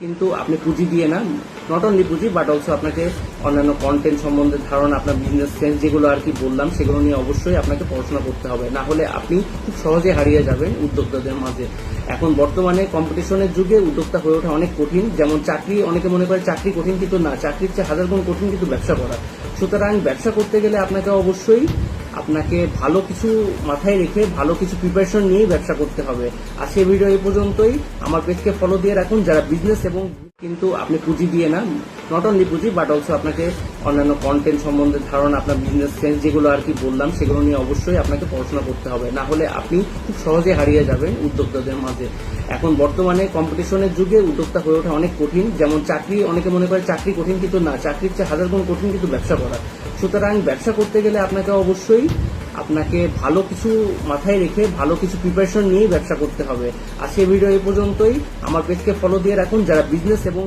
কিন্তু আপনি পুঁজি দিয়ে না, নট অনলি পুঁজি বাট অলসো আপনাকে অন্যান্য কন্টেন্ট সম্বন্ধে ধারণা, আপনার বিজনেস সেন্স যেগুলো আর কি বললাম সেগুলো নিয়ে অবশ্যই আপনাকে পড়াশোনা করতে হবে, না হলে আপনি খুব সহজে হারিয়ে যাবেন উদ্যোক্তাদের মাঝে। এখন বর্তমানে কম্পিটিশনের যুগে উদ্যোক্তা হয়ে ওঠা অনেক কঠিন। যেমন চাকরি, অনেকে মনে করে চাকরি কঠিন, কিন্তু না, চাকরির চেয়ে হাজার গুণ কঠিন কিন্তু ব্যবসা করা। সুতরাং ব্যবসা করতে গেলে আপনাকে ভালো কিছু মাথায় রেখে ভালো কিছু প্রিপারেশন নিয়েই ব্যবসা করতে হবে। আজকের ভিডিও এই পর্যন্তই। আমার পেজকে ফলো দিয়ে রাখুন যারা বিজনেস এবং কিন্তু আপনি পুঁজি দিয়ে না, নট অনলি পুঁজি বাট অলসো আপনাকে অন্যান্য কন্টেন্ট সম্বন্ধে ধারণা, আপনার বিজনেস সেন্স যেগুলো আর কি বললাম সেগুলো নিয়ে অবশ্যই আপনাকে পড়াশোনা করতে হবে, না হলে আপনি খুব সহজে হারিয়ে যাবেন উদ্যোক্তাদের মাঝে। এখন বর্তমানে কম্পিটিশনের যুগে উদ্যোক্তা হয়ে ওঠা অনেক কঠিন। যেমন চাকরি, অনেকে মনে করে চাকরি কঠিন, কিন্তু না, চাকরির চেয়ে হাজার গুণ কঠিন কিন্তু ব্যবসা করা। সুতরাং ব্যবসা করতে গেলে আপনাকে ভালো কিছু মাথায় রেখে ভালো কিছু প্রিপারেশন নিয়েই ব্যবসা করতে হবে। আজকের ভিডিও এই পর্যন্তই। আমার পেজকে ফলো দিয়ে রাখুন যারা বিজনেস এবং